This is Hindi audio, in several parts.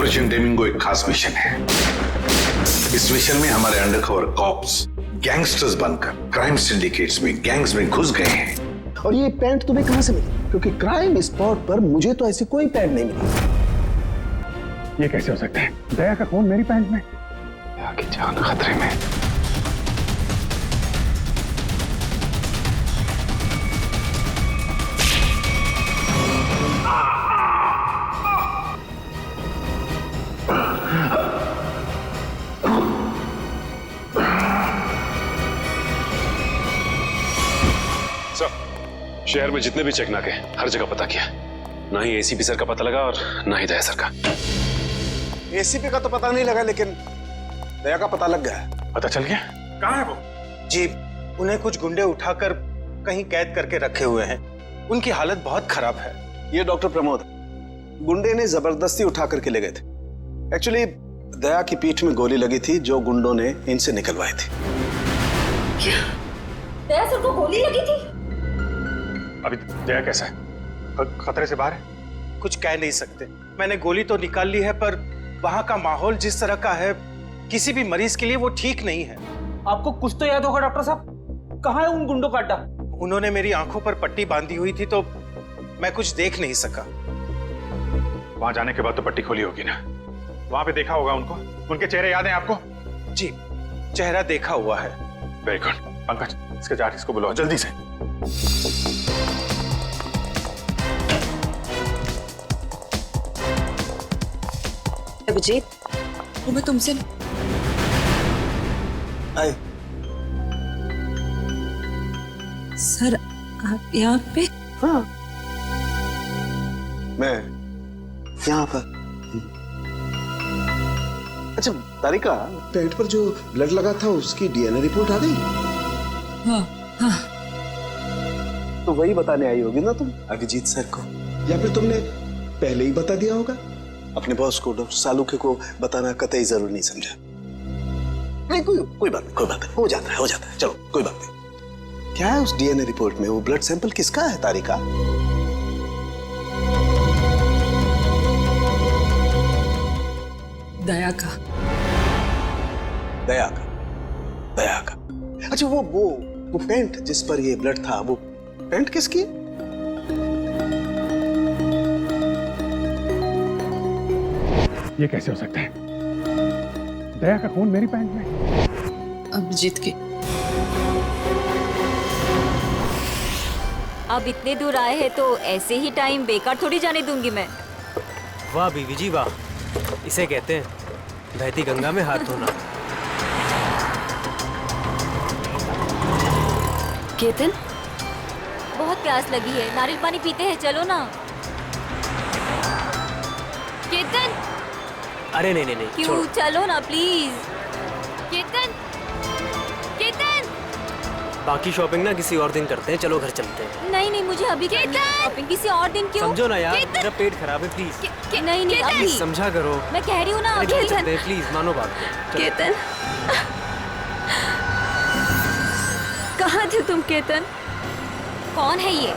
ऑपरेशन डेमिंगो एक खास मिशन है। इस मिशन में हमारे अंडरकवर कॉप्स गैंगस्टर्स बनकर क्राइम सिंडिकेट्स में, गैंग्स में घुस गए हैं। और ये पैंट तुम्हें कहां से मिली? क्योंकि क्राइम स्पॉट पर मुझे तो ऐसी कोई पैंट नहीं मिली। ये कैसे हो सकता है? दया का खून मेरी पैंट में। दया की जान खतरे में। शहर में जितने भी चेक नाके हर जगह पता किया, ना ही एसीपी सर का पता लगा और ना ही दया सर का। एसीपी का तो पता नहीं लगा, लेकिन दया का पता लग गया। पता चल गया? कहाँ है वो? जी, उन्हें कुछ गुंडे उठाकर कहीं कैद करके रखे हुए हैं। उनकी हालत बहुत खराब है। ये डॉक्टर प्रमोद, गुंडे ने जबरदस्ती उठा करके ले गए थे। एक्चुअली दया की पीठ में गोली लगी थी जो गुंडों ने इनसे निकलवाई थी। दया सर को गोली लगी थी? अभी दया कैसा है? खतरे से बाहर है? कुछ कह नहीं सकते। मैंने गोली तो निकाल ली है, पर वहां का माहौल जिस तरह का है, किसी भी मरीज के लिए वो ठीक नहीं है। आपको कुछ तो याद होगा डॉक्टर साहब, कहाँ है उन गुंडों का अड्डा? उन्होंने मेरी आंखों पर पट्टी बांधी हुई थी तो मैं कुछ देख नहीं सका। वहां जाने के बाद तो पट्टी खोली होगी ना? वहां पे देखा होगा उनको? उनके चेहरे याद हैं आपको? जी, चेहरा देखा हुआ है। Very good. पंकज, इसके जाट को बुलाओ जल्दी से। अभिजीत, वो मैं तुमसे आए। सर, आप यहाँ पे? हाँ, मैं यहाँ पर। अच्छा तारिका, पेट पर जो ब्लड लगा था उसकी डीएनए रिपोर्ट आ गई? हाँ हाँ। तो वही बताने आई होगी ना तुम अभिजीत सर को, या फिर तुमने पहले ही बता दिया होगा? अपने बॉस को, डॉक्टर सालुके को बताना कतई जरूरी नहीं समझा? नहीं, कोई बात नहीं, हो जाता है, चलो कोई बात नहीं। क्या है उस डीएनए रिपोर्ट में? वो ब्लड सैंपल किसका है तारिका? दया का। दया का। अच्छा, वो पेंट जिस पर ये ब्लड था, वो पेंट किसकी? ये कैसे हो सकता है? दया का खून मेरी पैंट में। अभिजीत की। अब इतने दूर आए हैं तो ऐसे ही टाइम बेकार थोड़ी जाने दूंगी मैं। वाह बीवी जी वाह, इसे कहते हैं बहती गंगा में हाथ धोना। केतन, बहुत प्यास लगी है, नारियल पानी पीते हैं, चलो ना। केतन, अरे नहीं, क्यों? छोड़ो। चलो ना प्लीज। केतन, बाकी शॉपिंग ना किसी और दिन करते हैं, चलो घर चलते हैं। नहीं, मुझे अभी शॉपिंग किसी और दिन। क्यों? समझो ना यार, मेरा पेट खराब है, प्लीज। नहीं अभी समझा करो। मैं कह रही हूँ ना अभी। प्लीज मानो बात। केतन, कहाँ थे तुम केतन? कौन है ये?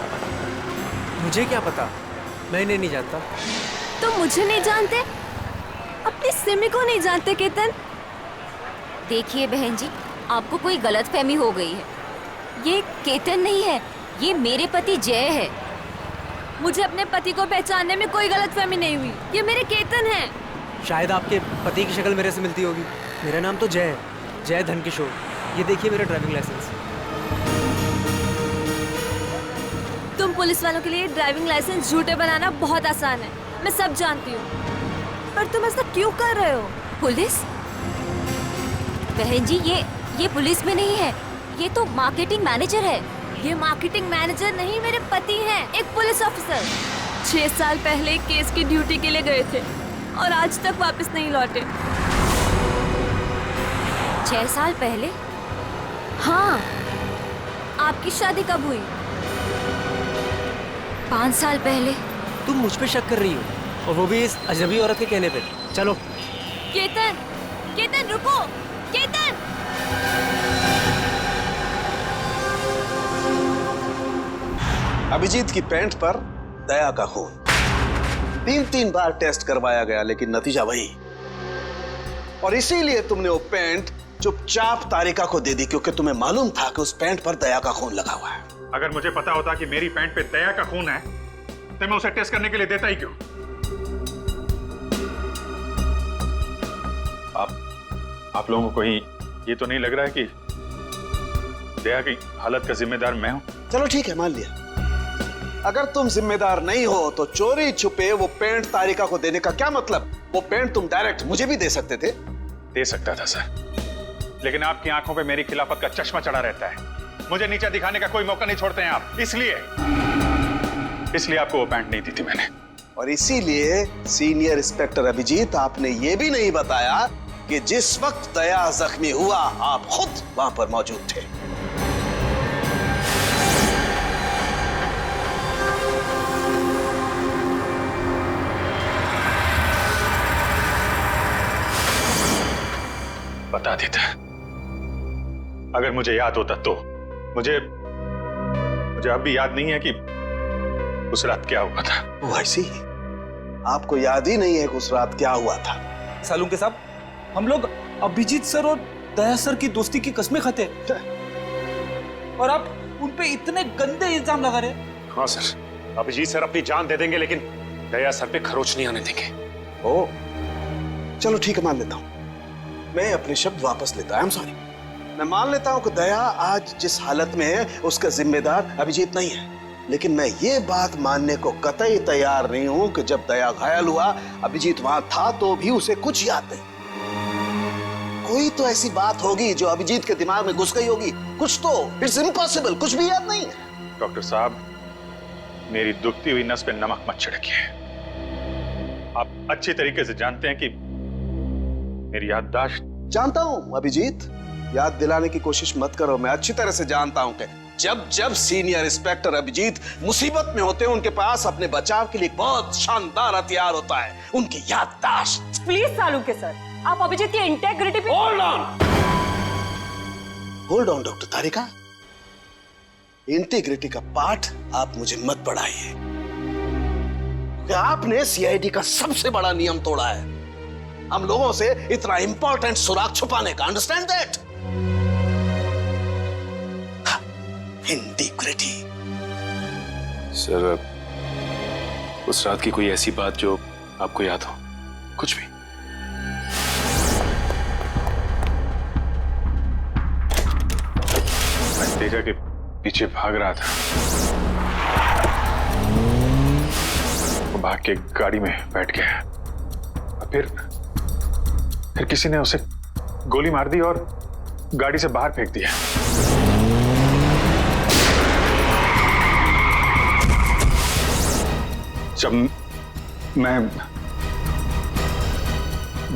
मुझे क्या पता, मैं इन्हें नहीं जानता। तुम मुझे नहीं जानते? अपनी सिमी को नहीं जानते केतन? देखिए बहन जी, आपको कोई गलतफहमी हो गई है। ये केतन नहीं है, ये मेरे पति जय है। मुझे अपने पति को पहचानने में कोई गलतफहमी नहीं हुई। ये मेरे केतन हैं। शायद आपके पति की शक्ल मेरे से मिलती होगी। मेरा नाम तो जय है, जय धनकिशोर। ये देखिए मेरा ड्राइविंग लाइसेंस। तुम पुलिस वालों के लिए ड्राइविंग लाइसेंस झूठे बनाना बहुत आसान है, मैं सब जानती हूँ। पर तुम ऐसा क्यों कर रहे हो? पुलिस? बहन जी, ये पुलिस में नहीं है, ये तो मार्केटिंग मैनेजर है। ये मार्केटिंग मैनेजर नहीं, मेरे पति हैं, एक पुलिस ऑफिसर। 6 साल पहले केस की ड्यूटी के लिए गए थे और आज तक वापस नहीं लौटे। 6 साल पहले? हाँ। आपकी शादी कब हुई? 5 साल पहले। तुम मुझ पे शक कर रही हो, और वो भी इस अजनबी औरत के कहने पे। चलो। केतन रुको, केतन। अभिजीत की पैंट पर दया का खून। 3 बार टेस्ट करवाया गया लेकिन नतीजा वही। और इसीलिए तुमने वो पैंट चुपचाप तारिका को दे दी क्योंकि तुम्हें मालूम था कि उस पैंट पर दया का खून लगा हुआ है। अगर मुझे पता होता कि मेरी पैंट पे दया का खून है तो मैं उसे टेस्ट करने के लिए देता ही क्यों? आप लोगों को कहीं ये तो नहीं लग रहा है कि दया की हालत का जिम्मेदार मैं हूं? चलो ठीक है, मान लिया। अगर तुम जिम्मेदार नहीं हो तो चोरी छुपे वो पैंट तारिका को देने का क्या मतलब? वो पैंट तुम डायरेक्ट मुझे भी दे सकते थे। दे सकता था सर, लेकिन आपकी आंखों पे मेरी खिलाफत का चश्मा चढ़ा रहता है। मुझे नीचा दिखाने का कोई मौका नहीं छोड़ते हैं आप, इसलिए आपको वो पैंट नहीं दी थी मैंने। और इसीलिए सीनियर इंस्पेक्टर अभिजीत, आपने ये भी नहीं बताया कि जिस वक्त दया जख्मी हुआ आप खुद वहां पर मौजूद थे। बता देता, अगर मुझे याद होता तो। मुझे अब भी याद नहीं है कि उस रात क्या हुआ था। वो ऐसी आपको याद ही नहीं है कि उस रात क्या हुआ था? सालुंके साहब, हम लोग अभिजीत सर और दया सर की दोस्ती की कस्में खाते हैं और आप उन पे इतने गंदे इल्जाम लगा रहे। हाँ सर, अभिजीत सर अपनी जान दे देंगे लेकिन दया सर पे खरोच नहीं आने देंगे। ओ, चलो ठीक है, मान लेता हूं। मैं अपने शब्द वापस लेता हूं। I am sorry. मैं मान लेता हूं कि दया आज जिस हालत में है उसका जिम्मेदार अभिजीत नहीं है, लेकिन मैं ये बात मानने को कतई तैयार नहीं हूं कि जब दया घायल हुआ अभिजीत वहां था तो भी उसे कुछ याद नहीं। कोई तो ऐसी बात होगी जो अभिजीत के दिमाग में घुस गई होगी, कुछ तो। इट्स इम्पॉसिबल, कुछ भी याद नहीं है। डॉक्टर साहब, मेरी दुखती हुई नस पे नमक मत छिड़किए। आप अच्छी तरीके से जानते हैं कि मेरी याददाश्त। जानता हूं अभिजीत, याद दिलाने की कोशिश मत करो। मैं अच्छी तरह से जानता हूं कि जब सीनियर इंस्पेक्टर अभिजीत मुसीबत में होते हैं उनके पास अपने बचाव के लिए बहुत शानदार हथियार होता है, उनकी याददाश्त। प्लीज सालुंके सर, आप अभिजीत की इंटेग्रिटी पे hold on doctor Tarika. Integrity का पाठ आप मुझे मत पढ़ाइए, क्योंकि आपने सीआईडी का सबसे बड़ा नियम तोड़ा है, हम लोगों से इतना इंपॉर्टेंट सुराग छुपाने का। Understand that? इंटीग्रिटी। सर, उस रात की कोई ऐसी बात जो आपको याद हो? कुछ भी? मैं तेजा के पीछे भाग रहा था, वो भाग के गाड़ी में बैठ गया और फिर किसी ने उसे गोली मार दी और गाड़ी से बाहर फेंक दिया। जब मैं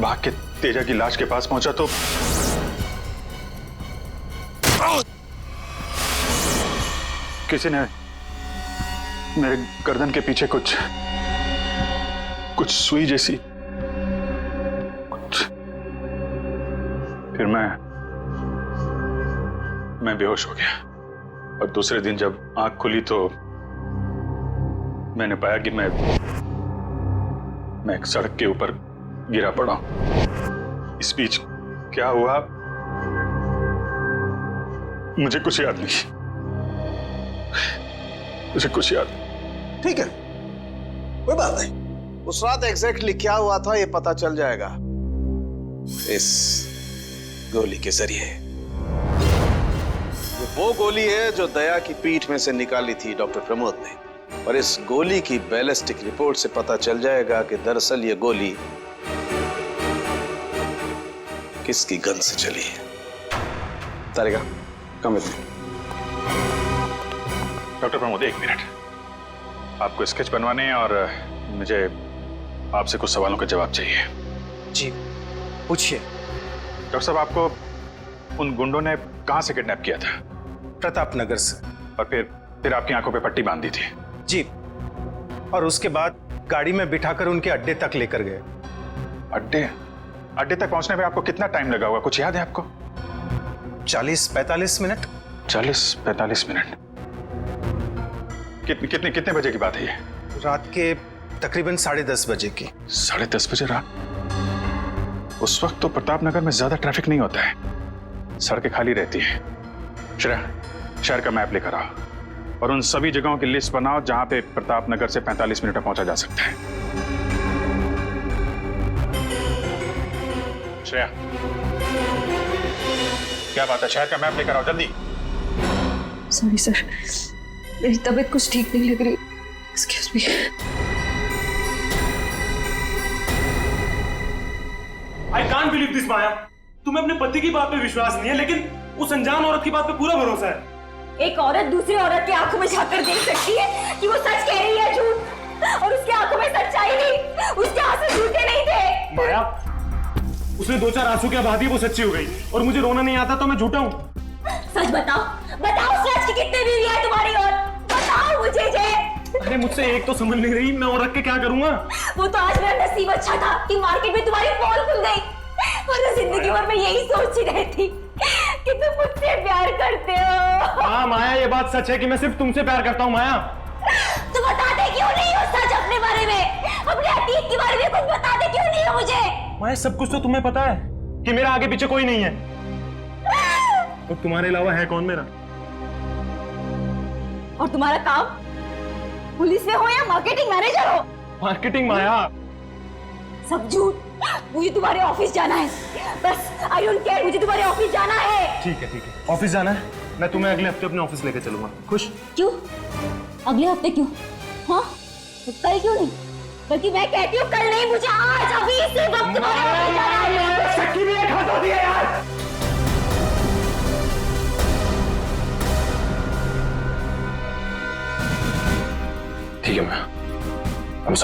भाग के तेजा की लाश के पास पहुंचा तो किसी ने मेरे गर्दन के पीछे कुछ सुई जैसी फिर मैं बेहोश हो गया और दूसरे दिन जब आंख खुली तो मैंने पाया कि मैं एक सड़क के ऊपर गिरा पड़ा। इस बीच क्या हुआ मुझे कुछ याद नहीं, मुझे कुछ याद नहीं। ठीक है, कोई बात नहीं। उस रात एग्जैक्टली क्या हुआ था ये पता चल जाएगा इस गोली के जरिए। ये वो गोली है जो दया की पीठ में से निकाली थी डॉक्टर प्रमोद ने, और इस गोली की बैलिस्टिक रिपोर्ट से पता चल जाएगा कि दरअसल ये गोली किसकी गन से चली है। Tarika, come with me. Doctor Pramod, एक मिनट। आपको स्केच बनवाने हैं और मुझे आपसे कुछ सवालों के जवाब चाहिए। जी पूछिए। डॉक्टर साहब, आपको उन गुंडों ने कहां से किडनैप किया था? प्रताप नगर से। और फिर आपकी आंखों पे पट्टी बांध दी थी? जी, और उसके बाद गाड़ी में बिठाकर उनके अड्डे तक लेकर गए। अड्डे तक पहुंचने में आपको कितना टाइम लगा होगा, कुछ याद है आपको? 40-45 मिनट। 40-45 मिनट। कितने बजे की बात है ये? रात के तकरीबन 10:30 बजे की। 10:30 बजे रात? उस वक्त तो प्रताप नगर में ज्यादा ट्रैफिक नहीं होता है, सड़कें खाली रहती है। श्रेया, शहर का मैप लेकर आओ और उन सभी जगहों की लिस्ट बनाओ जहां पे प्रताप नगर से 45 मिनट में पहुंचा जा सकता है। श्रेया, क्या बात है? शहर का मैप लेकर आओ जल्दी। सॉरी सर, मेरी तबीयत कुछ ठीक नहीं लग रही। Excuse me. I can't believe this, माया। तुम्हें अपने पति की बात पे विश्वास नहीं है, लेकिन उस अनजान औरत की बात पे पूरा भरोसा है। एक औरत दूसरी औरत की आंखों में झांककर देख सकती है कि वो सच कह रही है झूठ, और उसकी आंखों में सच्चाई नहीं, उसके आंसू झूठे नहीं थे। माया, उसने 2-4 आंसू क्या बहा दिए, वो सच्ची हो गई, और मुझे रोना नहीं आता तो मैं झूठा हूँ। सच बताओ, बताओ सच की कितनी बीवी है तुम्हारी, और बताओ मुझे जे। अरे मुझसे एक तो समझ नहीं रही, मैं और रख के क्या करूंगा? वो तो आज मेरा नसीब अच्छा था कि मार्केट में तुम्हारी पोल खुल गई, वरना जिंदगी भर मैं यही सोचती रहती कि तुम मुझसे प्यार करते हो। हाँ माया, ये बात सच है कि मैं सिर्फ तुमसे प्यार करता हूँ। माया, तुम बताते क्यों नहीं हो सच अपने बारे में, अपने अतीत के बारे में कुछ बताते क्यों नहीं हो मुझे? माया, सब कुछ तो तुम्हें पता है कि मेरा आगे पीछे कोई नहीं है, तो तुम्हारे अलावा है कौन मेरा? और तुम्हारा काम पुलिस में हो या मार्केटिंग मैनेजर हो? मार्केटिंग? माया, सब झूठ। मुझे तुम्हारे ऑफिस जाना है, बस आई डोंट केयर, मुझे तुम्हारे ऑफिस जाना है। ठीक है, ऑफिस जाना है, मैं तुम्हें अगले हफ्ते अपने ऑफिस लेके चलूंगा। खुश? क्यों अगले हफ्ते क्यों? हाँ, तो कल क्यों नहीं? बल्कि मैं कहती हूँ कल नहीं, मुझे आज अभी इसी वक्त तुम्हारे ऑफिस जाना है। सच्ची भी एक हाथ होती है यार। ठीक है मैं, I'm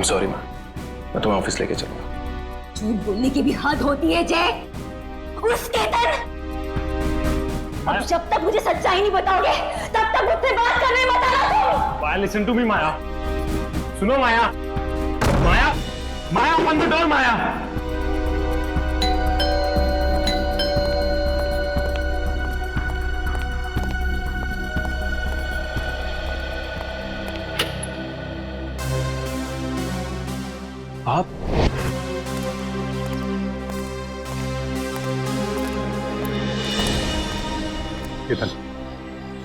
sorry मैं तुम्हें ऑफिस लेके चलूंगा। झूठ बोलने की भी हद होती है जय। उसके तर अब जब तक मुझे सच्चाई नहीं बताओगे तब तक मुझसे बात करने मत आना तुम। माया, लिसन टू मी माया, सुनो माया, माया, माया, ओपन द डोर माया। आप केतन,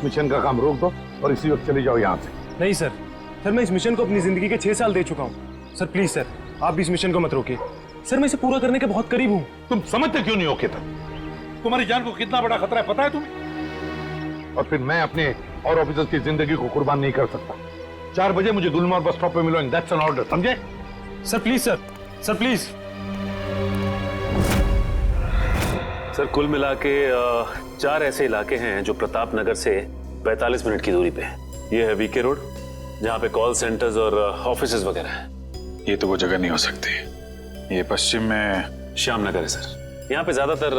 मिशन का काम रोक दो और इसी वक्त चले जाओ यहाँ से। नहीं सर, मैं इस मिशन को अपनी जिंदगी के 6 साल दे चुका हूँ। सर प्लीज सर, आप भी इस मिशन को मत रोकिए। सर मैं इसे पूरा करने के बहुत करीब हूँ। तुम समझते क्यों नहीं हो केतन? तुम्हारी जान को कितना बड़ा खतरा है पता है तुम्हें? और फिर मैं अपने और ऑफिसर्स की जिंदगी को कुर्बान नहीं कर सकता। 4 बजे मुझे गुलमोहर बस स्टॉप पे मिलो, दैट्स एन ऑर्डर, समझे? Sir please sir, sir please. Sir कुल मिला के 4 ऐसे इलाके हैं जो प्रताप नगर से 45 मिनट की दूरी पे है। ये है वीके रोड, जहाँ पे कॉल सेंटर्स और ऑफिसेज वगैरह हैं। ये तो वो जगह नहीं हो सकती। ये पश्चिम में श्याम नगर है सर, यहाँ पे ज्यादातर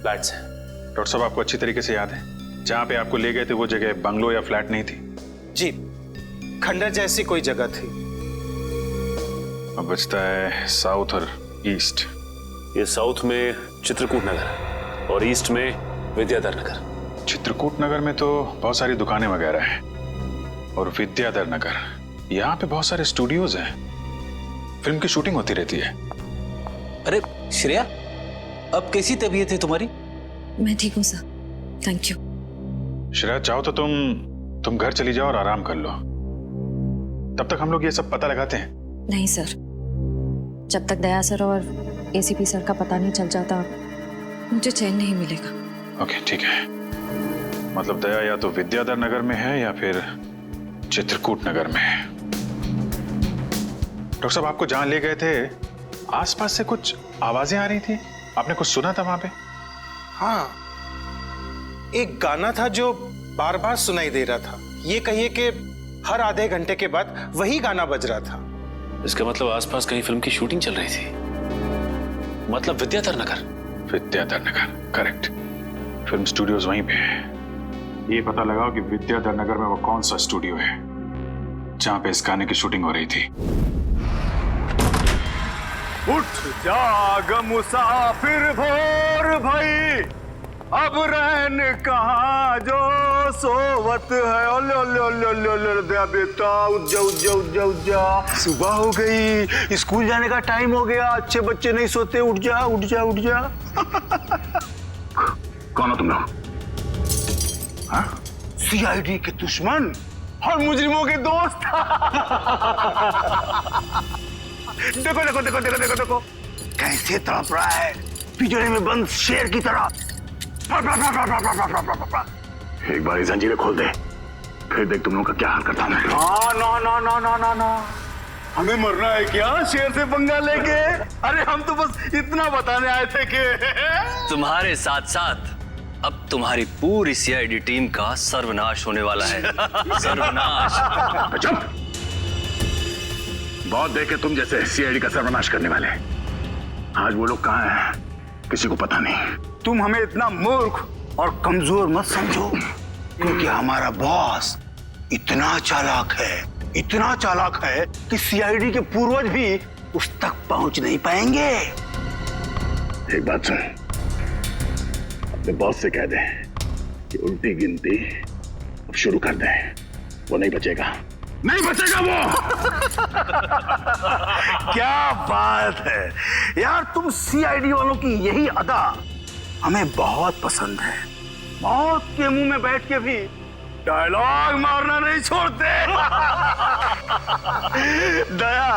फ्लैट्स हैं। डॉक्टर साहब, आपको अच्छी तरीके से याद है जहाँ पे आपको ले गए थे वो जगह बंगलो या फ्लैट नहीं थी? जी, खंडर जैसी कोई जगह थी। अब बचता है साउथ और ईस्ट। ये साउथ में चित्रकूट नगर है और ईस्ट में विद्याधर नगर। चित्रकूट नगर में तो बहुत सारी दुकानें वगैरह हैं, और विद्याधर नगर यहाँ पे बहुत सारे स्टूडियोज हैं, फिल्म की शूटिंग होती रहती है। अरे श्रेया, अब कैसी तबीयत है तुम्हारी? मैं ठीक हूँ सर, थैंक यू। श्रेया, चाहो तो तुम घर चली जाओ और आराम कर लो, तब तक हम लोग ये सब पता लगाते हैं। नहीं सर, जब तक दया सर और एसीपी सर का पता नहीं चल जाता मुझे चैन नहीं मिलेगा। ओके ठीक है, मतलब दया या तो विद्याधर नगर में है या फिर चित्रकूट नगर में है। डॉक्टर साहब, आपको जहां ले गए थे आसपास से कुछ आवाजें आ रही थी, आपने कुछ सुना था वहां पे? हाँ, एक गाना था जो बार बार सुनाई दे रहा था। ये कहिए कि हर आधे घंटे के बाद वही गाना बज रहा था। इसका मतलब आसपास कहीं फिल्म की शूटिंग चल रही थी, मतलब Vidyadhar Nagar. Vidyadhar Nagar, correct. Film studios वहीं पे है। ये पता लगाओ कि विद्याधर नगर में वो कौन सा स्टूडियो है जहां पे इस गाने की शूटिंग हो रही थी। उठ जाग मुसाफिर भोर भई, अब रहन कहाँ जो सोवत है। ओले ओले ओले ओले ओले दया बेटा, उठ जा उठ जा उठ जा उठ जा, सुबह हो गई, स्कूल जाने का टाइम हो गया, अच्छे बच्चे नहीं सोते, उठ जा उठ जा उठ जा। कौन हो तुम लोग? सीआईडी के दुश्मन और मुजरिमों के दोस्त। देखो देखो देखो देखो देखो देखो कैसे तड़प रहा है पिंजरे में बंद शेर की तरह। एक बार जंजीरें खोल दे, फिर देख तुम लोगों का क्या हाल करता हूं। No no no no no no, हमें मरना है क्या शेर से पंगा लेके? अरे हम तो बस इतना बताने आए थे कि तुम्हारे साथ साथ अब तुम्हारी पूरी सीआईडी टीम का सर्वनाश होने वाला है। सर्वनाश। चुप! बहुत देखे तुम जैसे सीआईडी का सर्वनाश करने वाले। आज वो लोग कहाँ हैं किसी को पता नहीं। तुम हमें इतना मूर्ख और कमजोर मत समझो, क्योंकि हमारा बॉस इतना चालाक है कि सीआईडी के पूर्वज भी उस तक पहुंच नहीं पाएंगे। एक बात सुन, अपने बॉस से कह दे कि उल्टी गिनती अब शुरू कर दे, वो नहीं बचेगा वो। क्या बात है यार, तुम सीआईडी वालों की यही अदा हमें बहुत पसंद है। मौत के मुंह में बैठ के भी डायलॉग मारना नहीं छोड़ते। दया,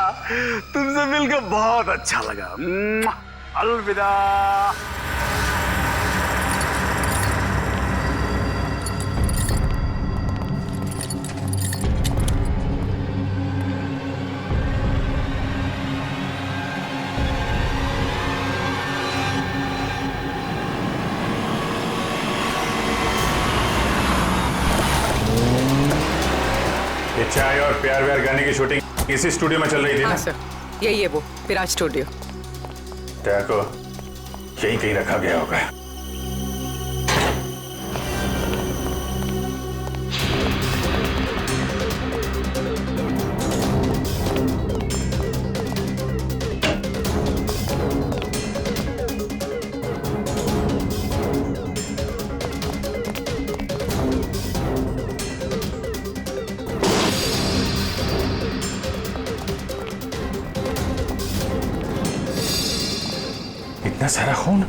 तुमसे मिलकर बहुत अच्छा लगा। अलविदा। चाय और प्यार व्यार गाने की शूटिंग इसी स्टूडियो में चल रही थी ना? हाँ सर, यही है वो विराज स्टूडियो। दया को यहीं कहीं रखा गया होगा। इतना सारा खून?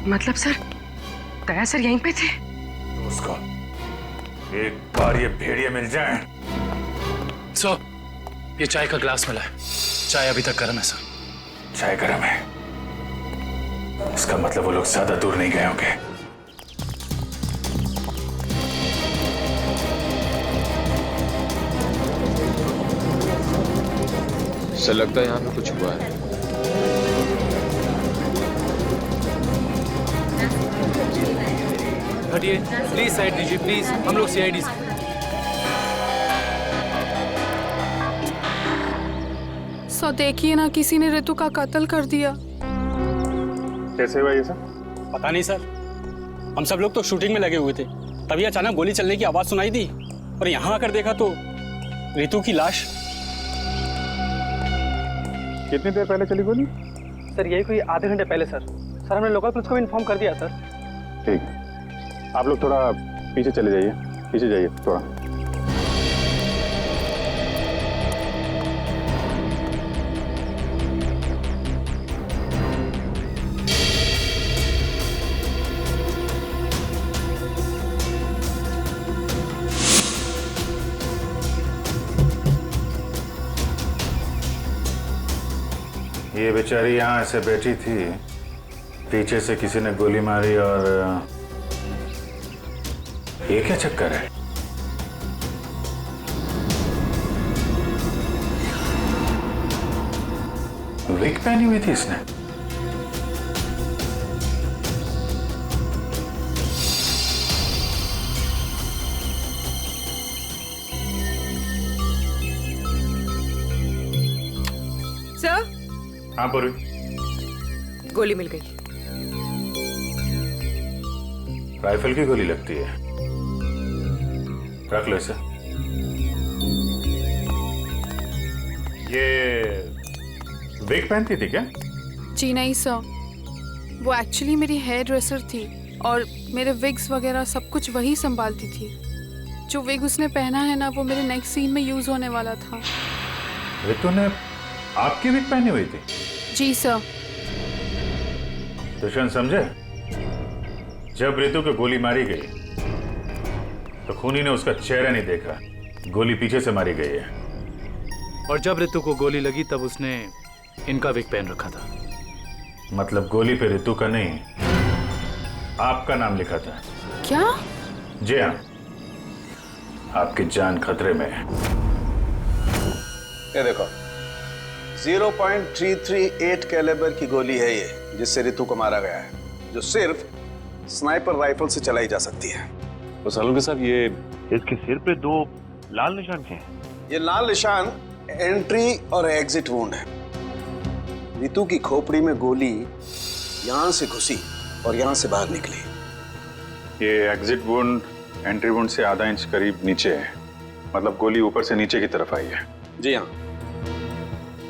मतलब सर, दया सर यहीं पे थे? उसको एक बार ये भेड़िए मिल जाए। सर, ये चाय का ग्लास मिला है। चाय अभी तक गर्म है सर। चाय गर्म है, इसका मतलब वो लोग ज्यादा दूर नहीं गए होंगे। सर लगता है यहाँ पे कुछ हुआ है। हटिए प्लीज, साइड दीजिए प्लीज, हम लोग सीआईडी से। सो देखिए ना, किसी ने ऋतु का कत्ल कर दिया। कैसे हुआ ये सब? पता नहीं सर, हम सब लोग तो शूटिंग में लगे हुए थे, तभी अचानक गोली चलने की आवाज सुनाई दी और यहाँ आकर देखा तो ऋतु की लाश। कितनी देर पहले चली गोली? सर यही कोई आधे घंटे पहले सर। सर हमने लोकल पुलिस को भी इन्फॉर्म कर दिया सर। ठीक, आप लोग थोड़ा पीछे चले जाइए, पीछे जाइए थोड़ा। ये बेचारी यहाँ ऐसे बैठी थी, पीछे से किसी ने गोली मारी और ये क्या चक्कर है? विग पहनी हुई थी इसने। सर? हाँ पूरी, गोली मिल गई। राइफल की गोली लगती है, रख लो इसे। ये विग पहनती थी क्या? जी नहीं सर, वो एक्चुअली मेरी हेयर ड्रेसर थी और मेरे विग्स वगैरह सब कुछ वही संभालती थी। जो विग उसने पहना है ना, वो मेरे नेक्स्ट सीन में यूज होने वाला था। रितु ने आपकी विग पहनी हुई थी? जी सर। दुष्यंत समझे, जब रितु को गोली मारी गई तो खूनी ने उसका चेहरा नहीं देखा, गोली पीछे से मारी गई है। और जब रितु को गोली लगी तब उसने इनका विग पहन रखा था। मतलब गोली पे रितु का नहीं, आपका नाम लिखा था। क्या? जी हाँ, आपकी जान खतरे में है। ये देखो, 0.338 कैलिबर की गोली है ये, जिससे रितु को मारा गया है, जो सिर्फ स्नाइपर राइफल से चलाई जा सकती है। तो सालुंके साहब, ये इसके सिर पे 2 लाल निशान क्या हैं? ये लाल निशान एंट्री और एग्जिट वुंड है। रितु की खोपड़ी में गोली यहां से घुसी और यहां से बाहर निकली। ये एग्जिट वुंड एंट्री वुंड से आधा इंच करीब नीचे है, मतलब गोली ऊपर से नीचे की तरफ आई है। जी हाँ,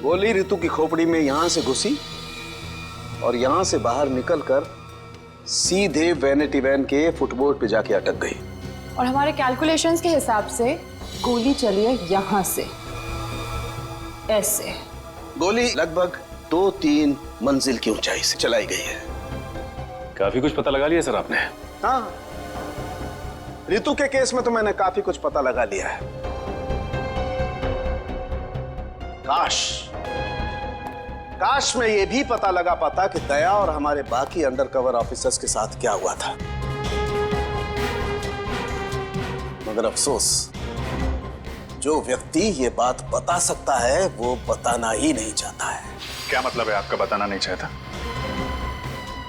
गोली रितु की खोपड़ी में यहां से घुसी और यहां से बाहर निकलकर सीधे वैनिटी वैन के फुटबोर्ड पे जाके अटक गई। और हमारे कैलकुलेशंस के हिसाब से गोली चली है यहां से, ऐसे। गोली लगभग 2-3 मंजिल की ऊंचाई से चलाई गई है। काफी कुछ पता लगा लिया सर आपने? हाँ, रितु के केस में तो मैंने काफी कुछ पता लगा लिया है। काश मैं ये भी पता लगा पाता कि दया और हमारे बाकी अंडरकवर ऑफिसर्स के साथ क्या हुआ था, मगर अफसोस, जो व्यक्ति ये बात बता सकता है वो बताना ही नहीं चाहता है। क्या मतलब है आपका बताना नहीं चाहता?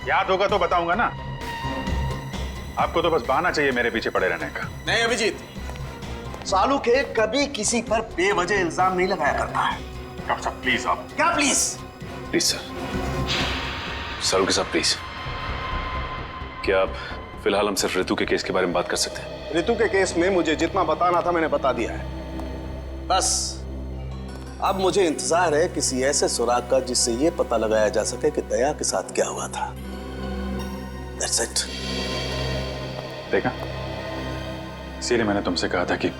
याद होगा तो बताऊंगा ना। आपको तो बस बहाना चाहिए मेरे पीछे पड़े रहने का। नहीं अभिजीत, सालुके कभी किसी पर बेवजह इल्जाम नहीं लगाया करता है। डॉक्टर साहब प्लीज। आप क्या प्लीज? प्लीज सर, सालुंके साहब प्लीज, क्या आप फिलहाल हम सिर्फ रितु के केस के बारे में बात कर सकते हैं? रितु के केस में मुझे जितना बताना था मैंने बता दिया है। बस अब मुझे इंतजार है किसी ऐसे सुराग का जिससे ये पता लगाया जा सके कि दया के साथ क्या हुआ था। That's it. देखा, इसीलिए मैंने तुमसे कहा था कि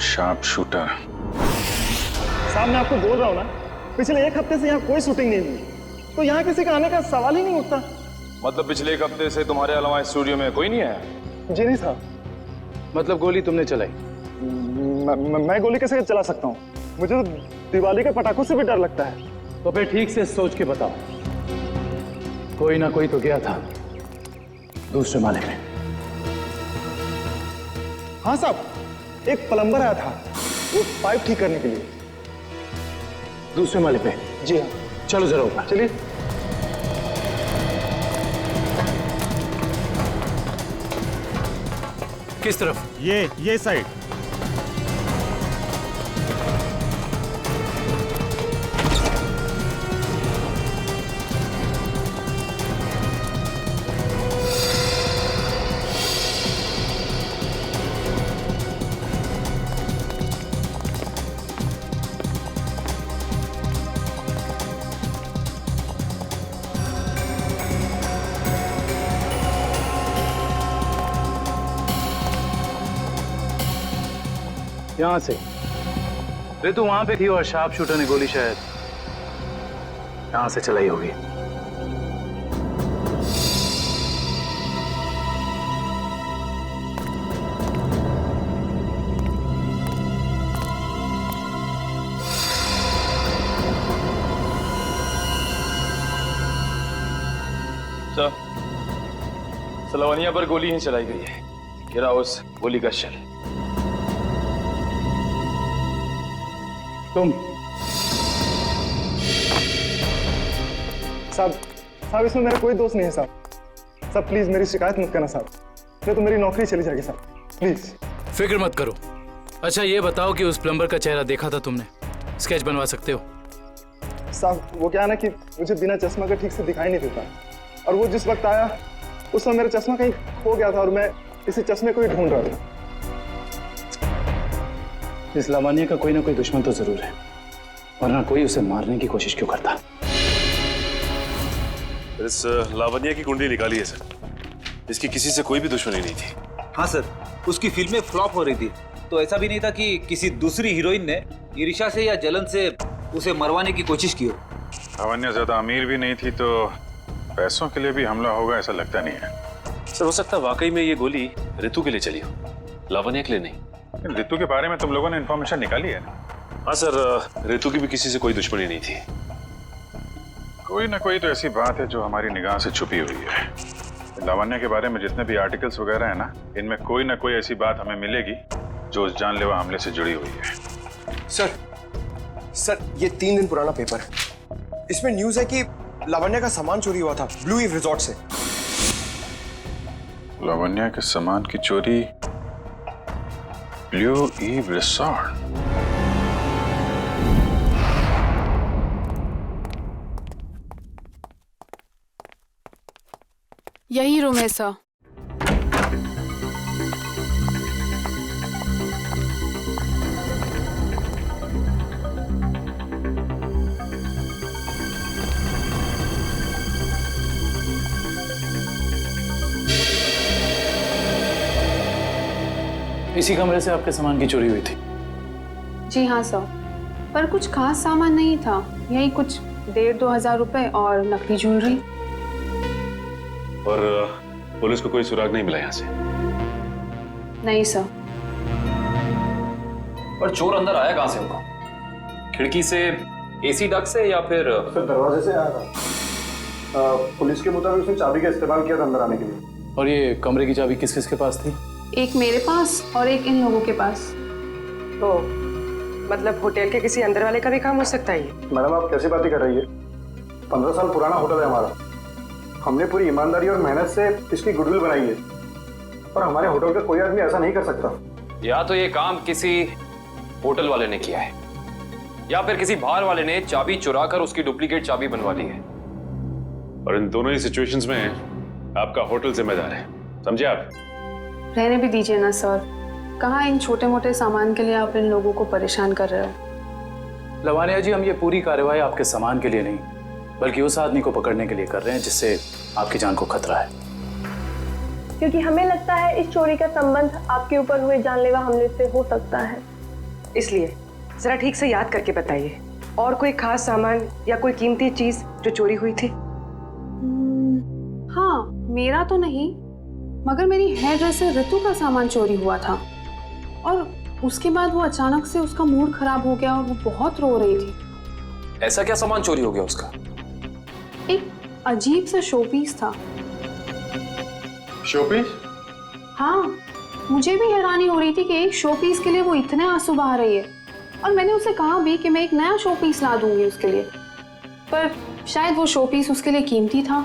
शार्प शूटर। साहब मैं आपको बोल रहा हूँ ना, पिछले 1 हफ्ते से यहाँ कोई शूटिंग नहीं हुई, तो यहाँ किसी का आने का सवाल ही नहीं उठता। मतलब पिछले 1 हफ्ते से तुम्हारे अलावा स्टूडियो में कोई नहीं आया? जी नहीं साहब। मतलब गोली तुमने चलाई? मैं गोली कैसे चला सकता हूँ? मुझे तो दिवाली के पटाखों से भी डर लगता है। तो फिर ठीक से सोच के बताओ, कोई ना कोई तो गया था दूसरे माले में। हाँ साहब, एक प्लम्बर आया था वो पाइप ठीक करने के लिए। दूसरे माले पे? जी हाँ। चलो जरा ऊपर। चलिए। किस तरफ? ये साइड। यहां से रितु वहां पे थी और शार्प शूटर ने गोली शायद यहां से चलाई होगी। सलवानिया पर गोली ही चलाई गई है। गिरा उस गोली का शेल। तुम? साहब इसमें मेरा कोई दोस्त नहीं है साहब। साहब प्लीज मेरी शिकायत मत करना साहब, नहीं तो मेरी नौकरी चली जाएगी साहब, प्लीज। फिक्र मत करो। अच्छा ये बताओ कि उस प्लम्बर का चेहरा देखा था तुमने? स्केच बनवा सकते हो? साहब वो क्या है ना कि मुझे बिना चश्मा का ठीक से दिखाई नहीं देता, और वो जिस वक्त आया उस समय मेरा चश्मा कहीं खो गया था और मैं इसी चश्मे को ही ढूंढ रहा था। इस लावण्य का कोई ना कोई दुश्मन तो जरूर है, वरना कोई उसे मारने की कोशिश क्यों करता? इस लावण्य की कुंडली निकाली है सर। इसकी किसी से कोई भी दुश्मनी नहीं थी। हाँ सर, उसकी फिल्में फ्लॉप हो रही थी, तो ऐसा भी नहीं था कि किसी दूसरी हीरोइन ने ईर्ष्या से या जलन से उसे मरवाने की कोशिश की हो। लावण्य ज्यादा अमीर भी नहीं थी, तो पैसों के लिए भी हमला होगा ऐसा लगता नहीं है। सर हो सकता है वाकई में ये गोली ऋतु के लिए चली हो, लावण्य के लिए नहीं। ऋतु के बारे में तुम लोगों ने इन्फॉर्मेशन निकाली है ना? हाँ सर, ऋतु की भी किसी से कोई दुश्मनी नहीं थी। कोई ना कोई तो ऐसी बात है जो हमारी निगाह से छुपी हुई है। लावण्य के बारे में जितने भी आर्टिकल्स वगैरह है ना, इनमें कोई ना कोई ऐसी बात हमें मिलेगी जो उस जानलेवा हमले से जुड़ी हुई है। सर ये 3 दिन पुराना पेपर है। इसमें न्यूज है कि लावण्य का सामान चोरी हुआ था ब्लू ईव रिजॉर्ट से। लावण्य के सामान की चोरी ब्लू ईव रिसॉर्ट? यही रूम है सर। इसी कमरे से आपके सामान की चोरी हुई थी? जी हाँ सर, पर कुछ खास सामान नहीं था, यही कुछ 1,500-2 हज़ार रुपए और नकली ज्वेलरी। और पुलिस को कोई सुराग नहीं मिला यहाँ से? नहीं सर। पर चोर अंदर आया कहाँ से होगा? खिड़की से, एसी डक्ट से, या फिर दरवाजे से आया था। पुलिस के मुताबिक उसने चाबी का इस्तेमाल किया था अंदर आने के लिए। और ये कमरे की चाबी किस किस के पास थी? एक मेरे पास और एक इन लोगों के पास। तो मतलब होटल के किसी अंदर वाले का भी काम हो सकता है ये? मैडम आप कैसी बातें कर रही है? 15 साल पुराना होटल है हमारा। हमने पूरी ईमानदारी और मेहनत से इसकी गुडविल बनाई है, और हमारे होटल का कोई आदमी ऐसा नहीं कर सकता। या तो ये काम किसी होटल वाले ने किया है, या फिर किसी बाहर वाले ने चाबी चुरा कर उसकी डुप्लीकेट चाबी बनवा ली है। और इन दोनों ही सिचुएशंस में आपका होटल जिम्मेदार है, समझे आप? रहने भी दीजिए ना सर, कहाँ इन छोटे मोटे सामान के लिए आप इन लोगों को परेशान कर रहे हो? लावण्य जी, हम ये पूरी कार्रवाई आपके सामान के लिए नहीं, बल्कि उस आदमी को पकड़ने के लिए कर रहे हैं जिससे आपकी जान को खतरा है। क्योंकि हमें लगता है इस चोरी का संबंध आपके ऊपर हुए जानलेवा हमले से हो सकता है। इसलिए जरा ठीक से याद करके बताइए, और कोई खास सामान या कोई कीमती चीज जो चोरी हुई थी? हाँ, मेरा तो नहीं, मगर मेरी हेयर ड्रेसर ऋतु का सामान चोरी हुआ था, और उसके बाद वो अचानक से उसका मूड खराब हो गया और वो बहुत रो रही थी। ऐसा क्या सामान चोरी हो गया उसका? एक अजीब सा शोपीस था। शोपीस? हाँ, मुझे भी हैरानी हो रही थी कि एक शोपीस के लिए वो इतने आंसू बहा रही है, और मैंने उसे कहा भी कि मैं एक नया शोपीस ला दूंगी उसके लिए, पर शायद वो शोपीस उसके लिए कीमती था।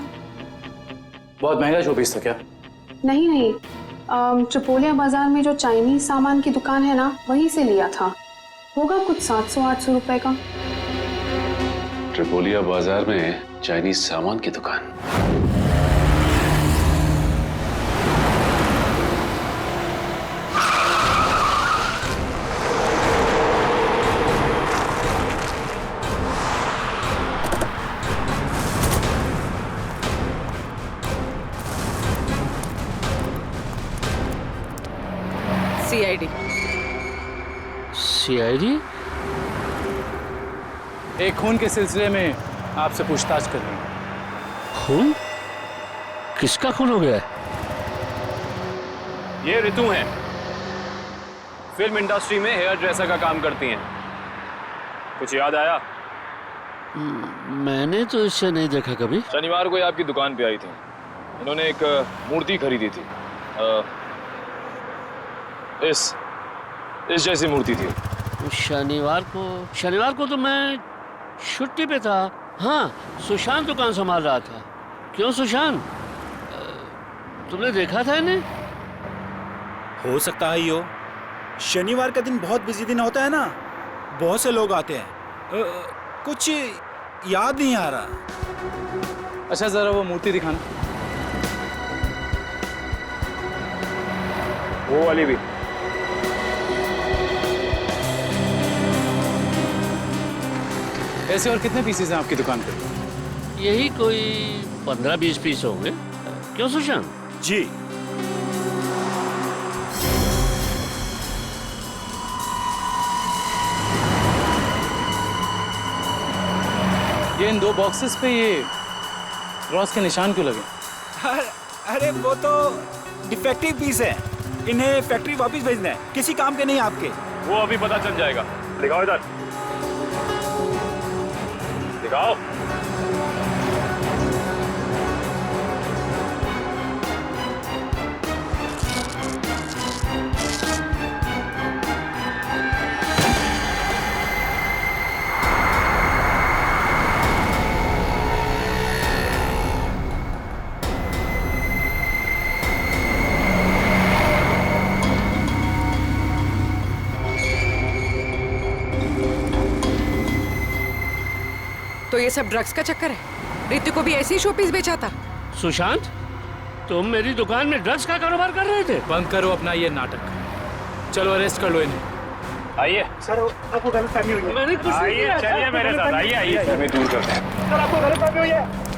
बहुत महंगा शोपीस था क्या? नहीं, चपोलिया बाजार में जो चाइनीज सामान की दुकान है ना, वहीं से लिया था। होगा कुछ 700-800 रुपए का। ट्रिपोलिया बाजार में चाइनीज सामान की दुकान? CID? एक खून के सिलसिले में आपसे पूछताछ कर रही हूँ। खून? किसका खून हो गया है? ये ऋतु हैं, फिल्म इंडस्ट्री में हेयर ड्रेसर का काम करती हैं। कुछ याद आया? मैंने तो इसे नहीं देखा कभी। शनिवार को ये आपकी दुकान पे आई थी। इन्होंने एक मूर्ति खरीदी थी। इस जैसी मूर्ति थी। शनिवार को तो मैं छुट्टी पे था। हाँ, सुशांत दुकान संभाल रहा था। क्यों सुशांत, तुमने देखा था इन्हें? हो सकता है यो, शनिवार का दिन बहुत बिजी दिन होता है ना, बहुत से लोग आते हैं। कुछ याद नहीं आ रहा। अच्छा, जरा वो मूर्ति दिखाना। वो वाली भी। ऐसे और कितने पीसेस हैं आपकी दुकान पे? यही कोई 15-20 पीस होंगे। क्यों सुशांत? जी। ये इन 2 बॉक्सेस पे ये क्रॉस के निशान क्यों लगे? अरे वो तो डिफेक्टिव पीस है, इन्हें फैक्ट्री वापस भेजना है, किसी काम के नहीं आपके। वो अभी पता चल जाएगा। दिखाओ इधर, दिखाओ। तो ये सब ड्रग्स का चक्कर है? ऋतु को भी ऐसे ही शोपीस बेचा था? सुशांत, तुम मेरी दुकान में ड्रग्स का कारोबार कर रहे थे? बंद करो अपना ये नाटक। चलो अरेस्ट कर लो इन्हें। आइए सर, आपको गलतफहमी हुई है। मैंने कुछ नहीं आइए, किया। चलिए मेरे साथ, आइए आइए, हमें दूर करते हैं। सर, आपको गलतफहमी हुई है।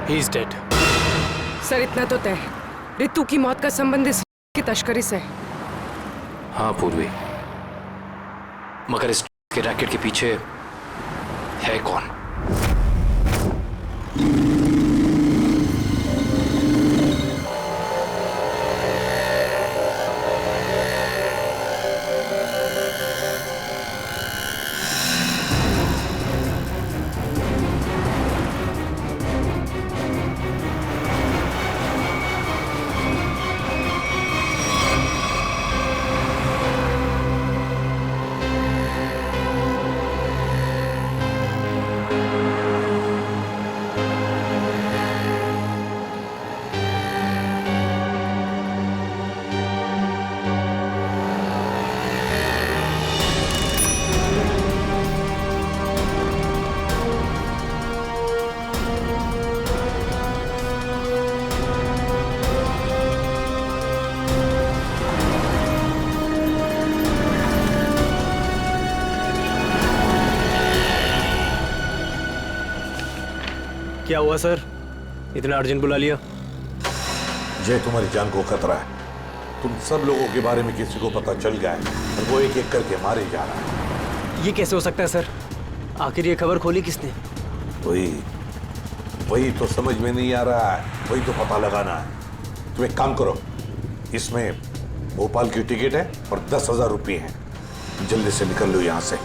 He is dead. सर इतना तो तय है, ऋतु की मौत का संबंध इस की तस्करी से है। हाँ पूर्वी, मगर इस के रैकेट के पीछे है कौन? क्या हुआ सर, इतना अर्जेंट बुला लिया? जय, तुम्हारी जान को खतरा है। तुम सब लोगों के बारे में किसी को पता चल गया है और वो एक एक करके मारे जा रहा है। ये कैसे हो सकता है सर? आखिर ये खबर खोली किसने? वही तो समझ में नहीं आ रहा है, वही तो पता लगाना है। तुम एक काम करो, इसमें भोपाल की टिकट है और 10,000 रुपये हैं। जल्दी से निकल लो यहाँ से।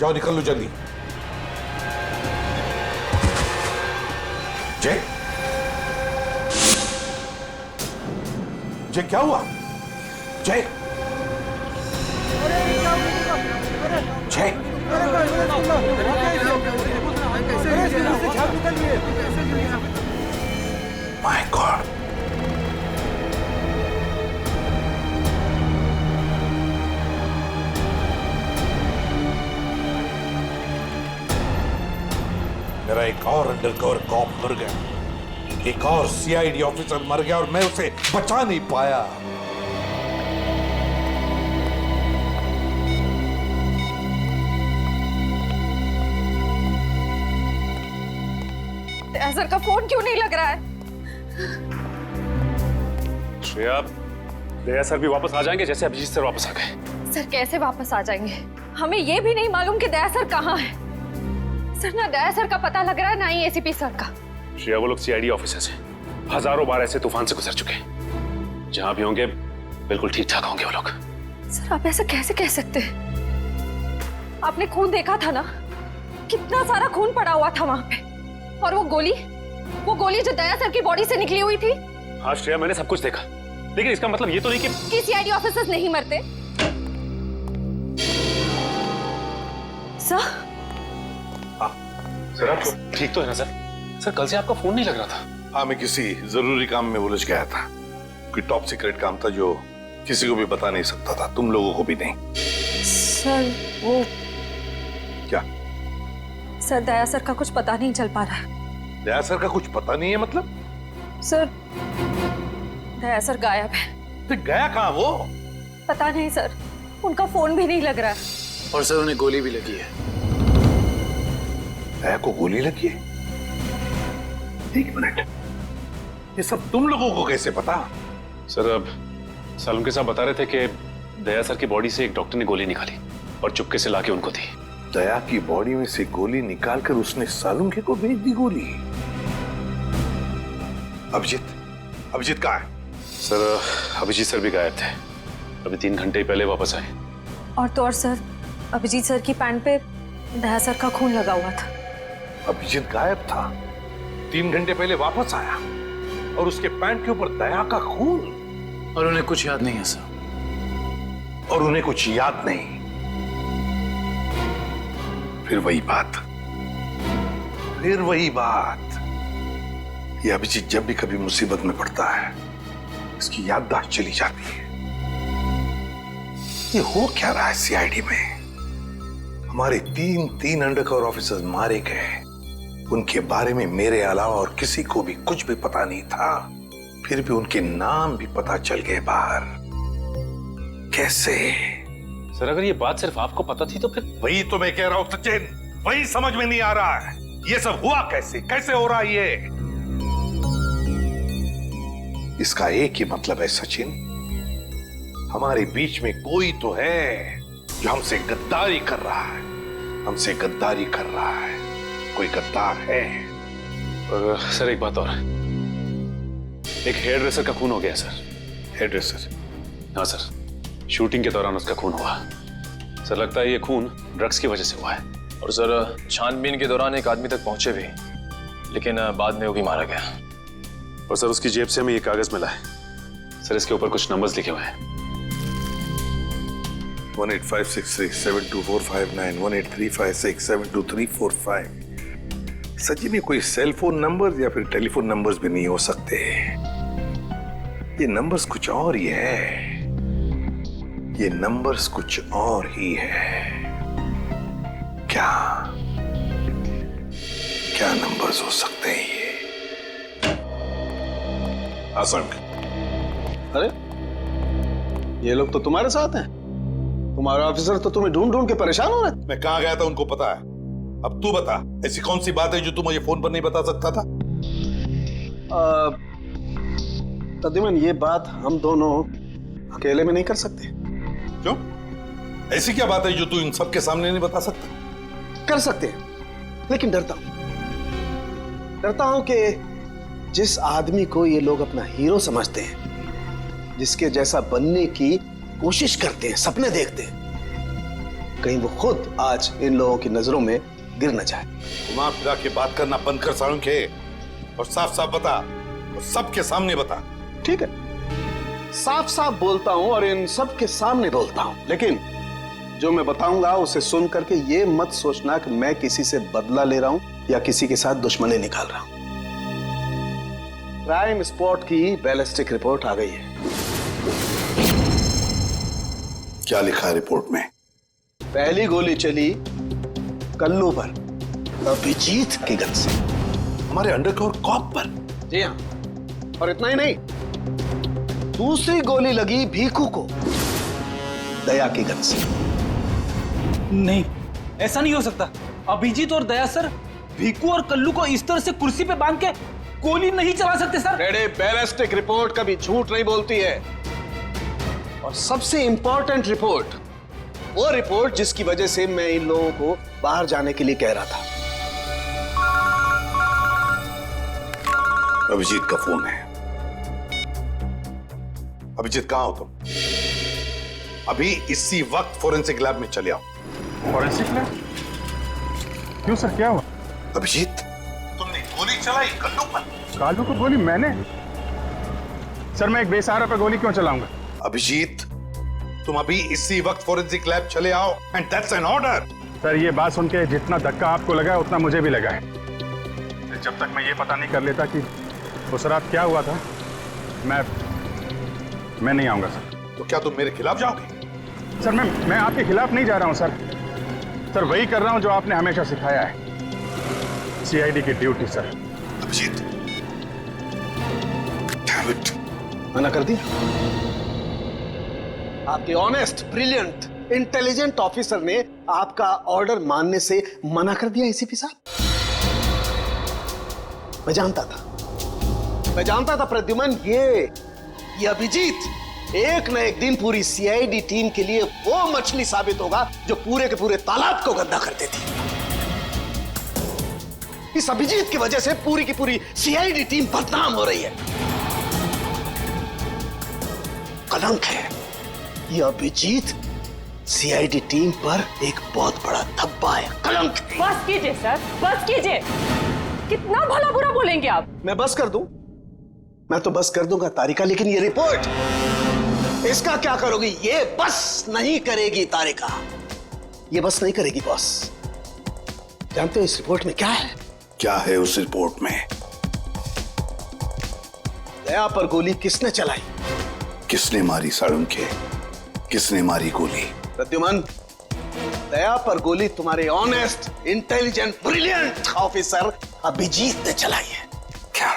जाओ निकल लो जल्दी। जय, जय क्या हुआ? जय, जय, माय गॉड। मेरा एक और अंडरकवर कॉप मर गया, एक और सीआईडी ऑफिसर मर गया और मैं उसे बचा नहीं पाया। सर का फोन क्यों नहीं लग रहा है? श्रेया, दया सर भी वापस आ जाएंगे जैसे अभिजीत सर वापस आ गए। सर कैसे वापस आ जाएंगे? हमें ये भी नहीं मालूम कि दया सर कहाँ है। सर ना दया सर का पता लग रहा है ना ही एसीपी सर का। श्रेया, वो लोग सीआईडी ऑफिसर्स हैं, हजारों बार ऐसे तूफान से गुजर चुके हैं। जहां भी होंगे बिल्कुल ठीक ठाक होंगे वो लोग। सर आप ऐसा कैसे कह सकते हैं? आपने खून देखा था ना, कितना सारा खून पड़ा हुआ था वहां पे। और वो गोली जो दया सर की बॉडी से निकली हुई थी। हाँ श्रेया, मैंने सब कुछ देखा, लेकिन इसका मतलब ये तो नहीं कि सीआईडी ऑफिसर्स नहीं मरते। सर सर आप ठीक तो है ना सर? सर कल से आपका फोन नहीं लग रहा था। हाँ, मैं किसी जरूरी काम में उलझ गया था। कोई टॉप सीक्रेट काम था जो किसी को भी बता नहीं सकता था, तुम लोगों को भी नहीं। सर वो क्या? सर दया सर का कुछ पता नहीं चल पा रहा है। दया सर का कुछ पता नहीं है मतलब? सर दया सर गायब है। तो गया कहाँ वो? पता नहीं सर, उनका फोन भी नहीं लग रहा है। और सर उन्हें गोली भी लगी है। दया को गोली लगी है? एक मिनट, ये सब तुम लोगों को कैसे पता? सर अब सालुंके के साहब बता रहे थे कि दया सर की बॉडी से एक डॉक्टर ने गोली निकाली और चुपके से लाके उनको दी। दया की बॉडी में से गोली निकालकर उसने सालुंके को भेज दी गोली। अभिजीत कहाँ है? सर अभिजीत सर भी गायब थे, अभी 3 घंटे पहले वापस आए। और तो और सर, अभिजीत सर की पैंट पे दया सर का खून लगा हुआ था। अभिजीत गायब था, 3 घंटे पहले वापस आया और उसके पैंट के ऊपर दया का खून। और उन्हें कुछ याद नहीं है सर। और उन्हें कुछ याद नहीं। फिर वही बात। ये अभिजीत जब भी कभी मुसीबत में पड़ता है, इसकी याददाश्त चली जाती है। ये हो क्या रहा है सीआईडी में? हमारे 3 अंडरकवर ऑफिसर्स मारे गए, उनके बारे में मेरे अलावा और किसी को भी कुछ भी पता नहीं था। फिर भी उनके नाम भी पता चल गए बाहर। कैसे? सर अगर ये बात सिर्फ आपको पता थी तो फिर? वही तो मैं कह रहा हूं सचिन, वही समझ में नहीं आ रहा है। ये सब हुआ कैसे हो रहा है ये? इसका एक ही मतलब है सचिन, हमारे बीच में कोई तो है जो हमसे गद्दारी कर रहा है। कोई गद्दार है। और सर एक बात और, एक हेयर ड्रेसर का खून हो गया सर। Hair dresser? हाँ सर, शूटिंग के दौरान उसका खून हुआ। सर लगता है ये खून ड्रग्स की वजह से हुआ है। और सर छानबीन के दौरान एक आदमी तक पहुंचे भी, लेकिन बाद में वो भी मारा गया। और सर उसकी जेब से हमें ये कागज मिला है सर, इसके ऊपर कुछ नंबर्स लिखे हुए हैं। 185637245 183567234 सचिन, ये कोई सेल फोन नंबर या फिर टेलीफोन नंबर्स भी नहीं हो सकते। ये नंबर्स कुछ और ही है। क्या नंबर्स हो सकते हैं ये? आसान। अरे ये लोग तो तुम्हारे साथ हैं। तुम्हारा ऑफिसर तो तुम्हें ढूंढ के परेशान हो रहे थे। मैं कहाँ गया था उनको पता है। अब तू बता, ऐसी कौन सी बात है जो तू मुझे फोन पर नहीं बता सकता था? तदीमन ये बात हम दोनों अकेले में नहीं कर सकते। क्यों? ऐसी क्या बात है जो तू इन सबके सामने नहीं बता सकता? कर सकते हैं, लेकिन डरता हूं कि जिस आदमी को ये लोग अपना हीरो समझते हैं, जिसके जैसा बनने की कोशिश करते हैं, सपने देखते हैं, कहीं वो खुद आज इन लोगों की नजरों में गिर न जाए। घुमा फिरा के बात करना बंद कर सालुंखे और साफ साफ बता, और सबके सामने बता। ठीक है, साफ साफ बोलता हूं और इन सब के सामने बोलता हूं, लेकिन जो मैं बताऊंगा उसे सुन करके ये मत सोचना कि मैं किसी से बदला ले रहा हूं या किसी के साथ दुश्मनी निकाल रहा हूं। क्राइम स्पॉट की बैलिस्टिक रिपोर्ट आ गई है। क्या लिखा है रिपोर्ट में? पहली गोली चली कल्लू पर, अभिजीत की गन से। हमारे अंडरकवर कॉप पर? जी हाँ, और इतना ही नहीं, दूसरी गोली लगी भीखू को, दया की गन से। नहीं, ऐसा नहीं हो सकता। अभिजीत और दया सर भीकू और कल्लू को इस तरह से कुर्सी पे बांध के गोली नहीं चला सकते सर। रेडे, बैलिस्टिक रिपोर्ट कभी झूठ नहीं बोलती है। और सबसे इंपॉर्टेंट रिपोर्ट, वो रिपोर्ट जिसकी वजह से मैं इन लोगों को बाहर जाने के लिए कह रहा था। अभिजीत का फोन है। अभिजीत कहां हो तुम? अभी इसी वक्त फोरेंसिक लैब में चले आओ। Forensic lab? क्यों सर, क्या हुआ? अभिजीत, तुमने गोली चलाई कल्लू पर। कालू को गोली मैंने? सर मैं एक बेसहारा पे गोली क्यों चलाऊंगा? अभिजीत, तुम अभी इसी वक्त फोरेंसिक लैब चले आओ, and that's an order. Sir ये बात सुन के जितना धक्का आपको लगा है उतना मुझे भी लगा है। जब तक मैं ये पता नहीं कर लेता कि उस रात क्या हुआ था, मैं नहीं आऊंगा सर। तो क्या तुम मेरे खिलाफ जाओगे? सर मैं आपके खिलाफ नहीं जा रहा हूं सर वही कर रहा हूं जो आपने हमेशा सिखाया है, सीआईडी की ड्यूटी सर। अभिजीत, मना कर दिया? आपके ऑनेस्ट, ब्रिलियंट, इंटेलिजेंट ऑफिसर ने आपका ऑर्डर मानने से मना कर दिया एसीपी साहब? मैं जानता था प्रद्युमन, ये अभिजीत एक न एक दिन पूरी सीआईडी टीम के लिए वो मछली साबित होगा जो पूरे के पूरे तालाब को गंदा कर देती। इस अभिजीत की वजह से पूरी की पूरी सीआईडी टीम बदनाम हो रही है। कलंक है ये अभिजीत, सीआईडी टीम पर एक बहुत बड़ा धब्बा है, कलंक। बस कीजिए सर, बस कीजिए। कितना भला बुरा बोलेंगे आप? मैं बस कर दूं? मैं तो बस कर दूंगा तारिका, लेकिन ये रिपोर्ट, इसका क्या करोगी? ये बस नहीं करेगी तारिका, ये बस नहीं करेगी बॉस। जानते हो इस रिपोर्ट में क्या है? क्या है उस रिपोर्ट में? दया पर गोली किसने चलाई? किसने मारी सालुंखे? किसने मारी गोली? प्रद्युमन, दया पर गोली तुम्हारे honest, intelligent, brilliant officer Abhijeet ने चलाई है। क्या?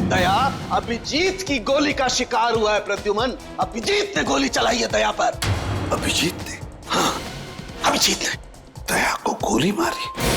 दया अभिजीत की गोली का शिकार हुआ है प्रद्युमन। अभिजीत ने गोली चलाई है दया पर। अभिजीत ने? हाँ, अभिजीत ने दया को गोली मारी।